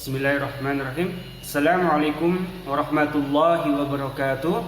Bismillahirrahmanirrahim. Assalamualaikum warahmatullahi wabarakatuh.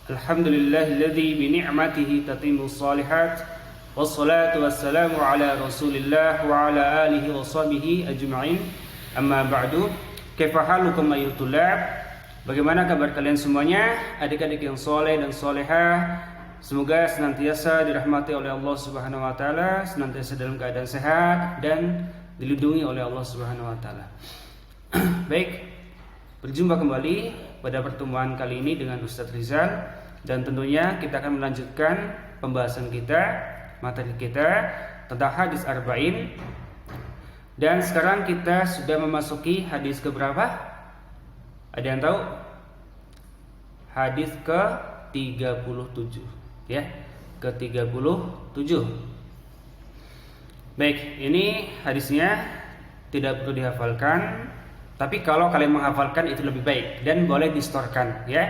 Alhamdulillahilladzi bi ni'matihi tatimmus shalihat. Wassalatu wassalamu ala Rasulillah wa ala alihi wa sahbihi ajma'in. Amma ba'du. Kaifa halukum ayyuhal tulab? Bagaimana kabar kalian semuanya, adik-adik yang soleh dan solehah? Semoga senantiasa dirahmati oleh Allah Subhanahu wa taala, senantiasa dalam keadaan sehat dan dilindungi oleh Allah Subhanahu wa taala. Baik, berjumpa kembali pada pertemuan kali ini dengan Ustadz Rizal, dan tentunya kita akan melanjutkan pembahasan kita, materi kita tentang hadis arba'in. Dan sekarang kita sudah memasuki hadis keberapa? Ada yang tahu? Hadis ke-37, ya, ke-37. Baik, ini hadisnya tidak perlu dihafalkan, tapi kalau kalian menghafalkan itu lebih baik dan boleh distorkan, ya.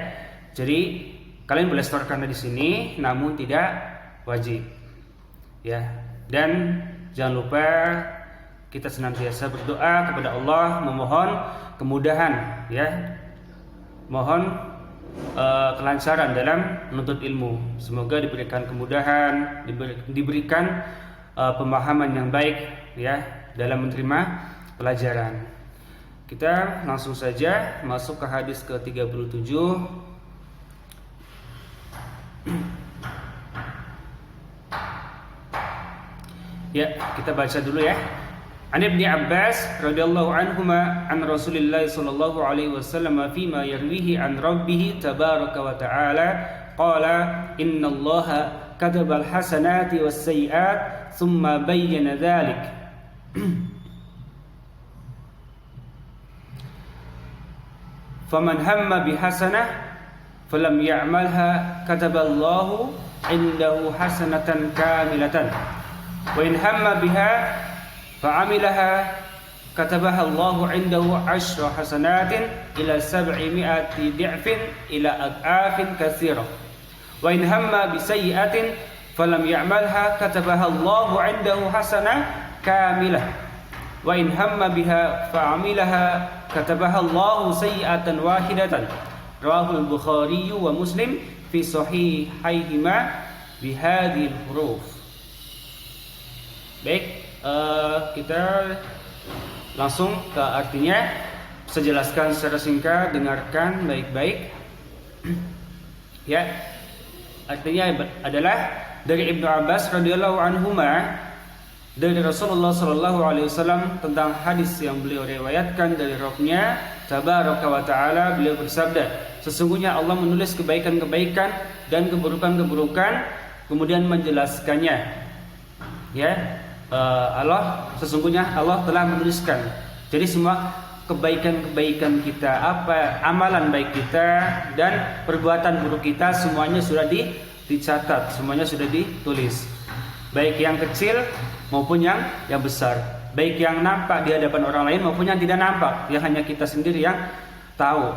Jadi kalian boleh storkan di sini, namun tidak wajib, ya. Dan jangan lupa kita senantiasa berdoa kepada Allah, memohon kemudahan, ya. Mohon kelancaran dalam menuntut ilmu. Semoga diberikan kemudahan, diberikan pemahaman yang baik, ya, dalam menerima pelajaran. Kita langsung saja masuk ke hadis ke-37. Ya, kita baca dulu ya. An Ibnu Abbas radhiyallahu anhuma an Rasulillah sallallahu alaihi wasallam fima yarwihi an rabbih tabaraka wa ta'ala qala innallaha katabal hasanati was sayyi'at thumma bayyana dhalik. Faman hamma bihasanah falam ya'malha kataballahu indahu hasanatan kamilatan wa in hamma biha fa'amilaha katabaha Allahu indahu 10 hasanatin ila 700 di'fin ila ad'afin katsirah wa in hamma bi sayyi'atin falam ya'malha katabaha Allahu 'indahu hasanah kamilah wa in hamma biha fa'amilaha katabaha Allahu sayyi'atan wahidatan. Rawahul Bukhari wa Muslim fi sahihaihima bihadhil huruf. Baik, kita langsung ke artinya. Saya jelaskan secara singkat, dengarkan baik-baik. Ya, artinya adalah dari Ibnu Abbas radhiyallahu anhuma, dari Rasulullah sallallahu alaihi wasallam, tentang hadis yang beliau riwayatkan dari Rabbnya tabaraka wa taala. Beliau bersabda, sesungguhnya Allah menulis kebaikan-kebaikan dan keburukan-keburukan, kemudian menjelaskannya. Ya, sesungguhnya Allah telah menuliskan. Jadi semua kebaikan-kebaikan kita, apa amalan baik kita dan perbuatan buruk kita, semuanya sudah dicatat, semuanya sudah ditulis. Baik yang kecil maupun yang besar, baik yang nampak di hadapan orang lain maupun yang tidak nampak, yang hanya kita sendiri yang tahu,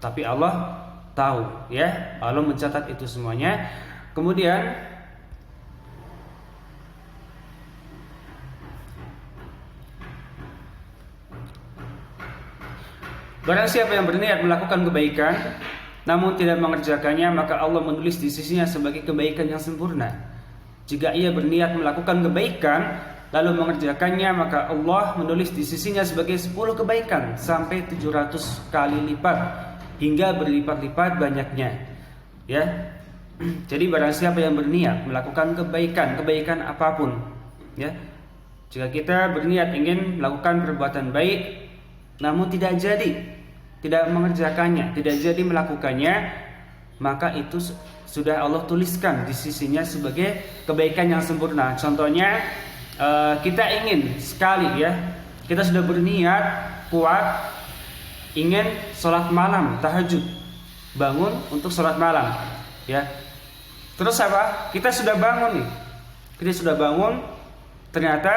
tapi Allah tahu, ya. Allah mencatat itu semuanya. Kemudian barang siapa yang berniat melakukan kebaikan namun tidak mengerjakannya, maka Allah menulis di sisinya sebagai kebaikan yang sempurna. Jika ia berniat melakukan kebaikan lalu mengerjakannya, maka Allah menulis di sisinya sebagai 10 kebaikan sampai 700 kali lipat, hingga berlipat-lipat banyaknya, ya. Jadi barang siapa yang berniat melakukan kebaikan apapun, ya. Jika kita berniat ingin melakukan perbuatan baik namun tidak mengerjakannya, tidak jadi melakukannya, maka itu sudah Allah tuliskan di sisinya sebagai kebaikan yang sempurna. Contohnya, kita ingin sekali, ya, kita sudah berniat kuat ingin sholat malam, tahajud, bangun untuk sholat malam, ya. Terus apa? Kita sudah bangun nih, ternyata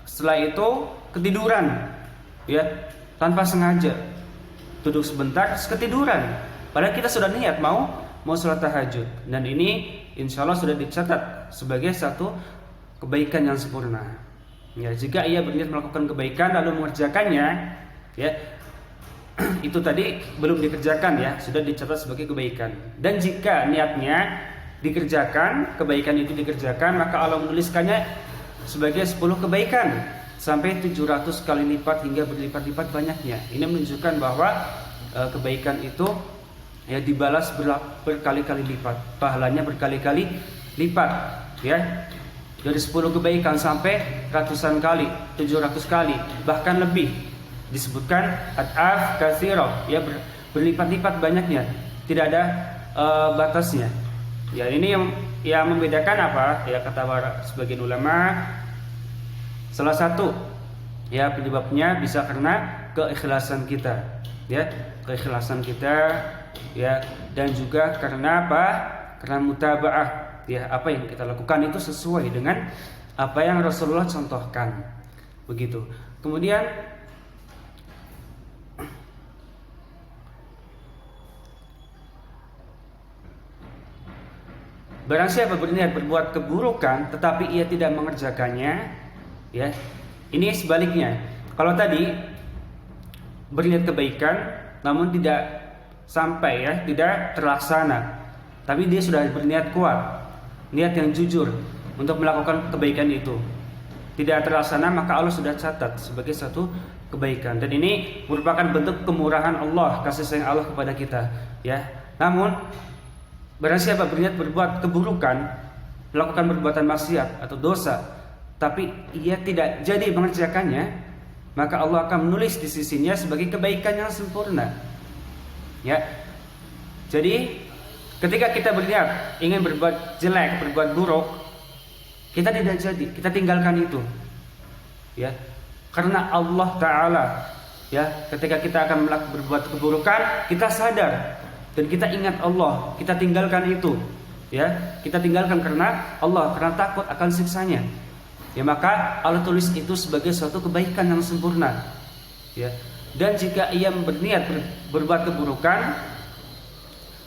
setelah itu ketiduran, ya, tanpa sengaja duduk sebentar terus ketiduran. Padahal kita sudah niat mau sholat tahajud, dan ini insya Allah sudah dicatat sebagai satu kebaikan yang sempurna. Ya, jika ia berniat melakukan kebaikan lalu mengerjakannya, ya, itu tadi belum dikerjakan ya, sudah dicatat sebagai kebaikan. Dan jika niatnya dikerjakan, kebaikan itu dikerjakan, maka Allah menuliskannya sebagai 10 kebaikan sampai 700 kali lipat hingga berlipat-lipat banyaknya. Ini menunjukkan bahwa kebaikan itu ya dibalas berkali-kali lipat, pahalanya berkali-kali lipat, ya. Dari 10 kebaikan sampai ratusan kali, 700 kali, bahkan lebih. Disebutkan ad'af katsirah, ya, berlipat-lipat banyaknya, tidak ada batasnya. Ya, ini yang membedakan apa? Ya, kata sebagian ulama, salah satu ya penyebabnya bisa karena keikhlasan kita, ya, keikhlasan kita, ya, dan juga karena apa? Karena mutaba'ah, ya, apa yang kita lakukan itu sesuai dengan apa yang Rasulullah contohkan, begitu. Kemudian barang siapa berniat berbuat keburukan tetapi ia tidak mengerjakannya, ya, ini sebaliknya. Kalau tadi berniat kebaikan namun tidak sampai, ya, tidak terlaksana, tapi dia sudah berniat kuat, niat yang jujur untuk melakukan kebaikan itu, tidak terlaksana, maka Allah sudah catat sebagai satu kebaikan. Dan ini merupakan bentuk kemurahan Allah, kasih sayang Allah kepada kita, ya. Namun barang siapa berniat berbuat keburukan, melakukan perbuatan maksiat atau dosa, tapi ia tidak jadi mengerjakannya, maka Allah akan menulis di sisinya sebagai kebaikan yang sempurna, ya. Jadi ketika kita berniat ingin berbuat jelek, berbuat buruk, kita tidak jadi, kita tinggalkan itu, ya. Karena Allah Ta'ala, ya, ketika kita akan berbuat keburukan, kita sadar dan kita ingat Allah, kita tinggalkan itu, ya, kita tinggalkan karena Allah, karena takut akan siksanya, ya, maka Allah tulis itu sebagai suatu kebaikan yang sempurna, ya. Dan jika ia berniat berbuat keburukan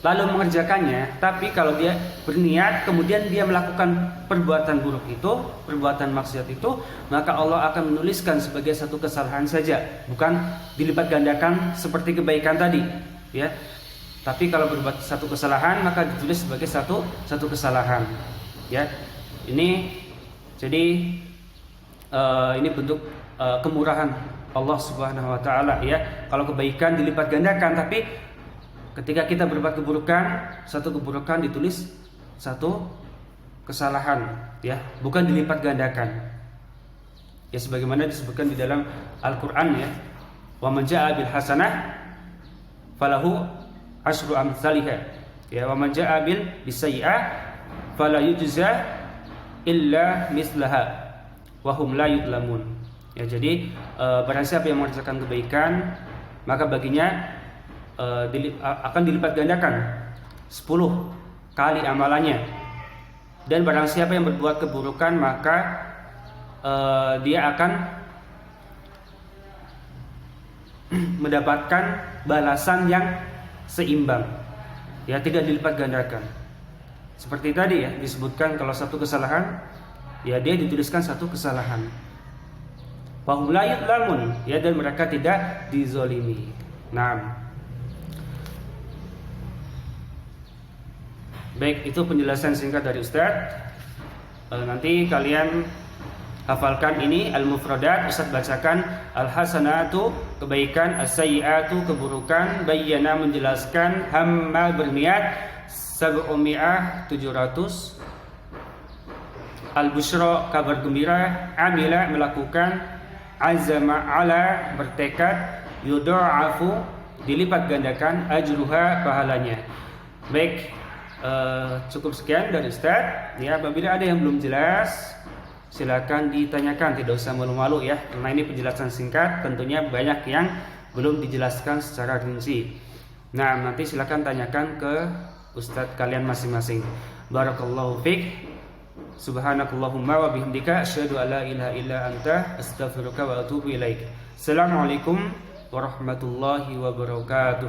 lalu mengerjakannya, tapi kalau dia berniat kemudian dia melakukan perbuatan buruk itu, perbuatan maksiat itu, maka Allah akan menuliskan sebagai satu kesalahan saja, bukan dilipat gandakan seperti kebaikan tadi, ya. Tapi kalau berbuat satu kesalahan maka ditulis sebagai satu kesalahan, ya. Ini jadi ini bentuk kemurahan Allah Subhanahu wa taala, ya. Kalau kebaikan dilipat gandakan, tapi ketika kita berbuat keburukan, satu keburukan ditulis satu kesalahan, ya, bukan dilipat gandakan. Ya, sebagaimana disebutkan di dalam Al-Qur'an, ya. Wa man jaa'a bil hasanah falahu asyru amsalihha, ya, wa man jaa'a bil bisayyi'ah fala yujza illa mislaha wa hum la yudlamun. Ya, jadi barang siapa yang mengerjakan kebaikan, maka baginya akan dilipat gandakan 10 kali amalannya. Dan barang siapa yang berbuat keburukan, maka dia akan mendapatkan balasan yang seimbang, ya, tidak dilipat gandakan. Seperti tadi, ya, disebutkan kalau satu kesalahan, ya, dia dituliskan satu kesalahan. Fahum la yudlamun, ya, dan mereka tidak dizolimi. Nah, baik, itu penjelasan singkat dari Ustadz. Nanti kalian hafalkan ini al-mufradat. Ustadz bacakan al-hasanatu kebaikan, as-sayyi'atu keburukan, bayyana menjelaskan, hamma berniat, 700, al-busyra kabar gembira, amila melakukan, azama ala bertekad, yudha'afu dilipat gandakan, ajruha pahalanya. Baik, cukup sekian dari Ustadz, ya. Apabila ada yang belum jelas, silakan ditanyakan, tidak usah malu-malu, ya, karena ini penjelasan singkat, tentunya banyak yang belum dijelaskan secara rinci. Nah, nanti silakan tanyakan ke Ustadz kalian masing-masing. Barakallahu fiik. Subhanakallahumma wa bihamdika asyhadu an la ilaha illa anta astaghfiruka wa atubu ilaik. Assalamualaikum warahmatullahi wabarakatuh.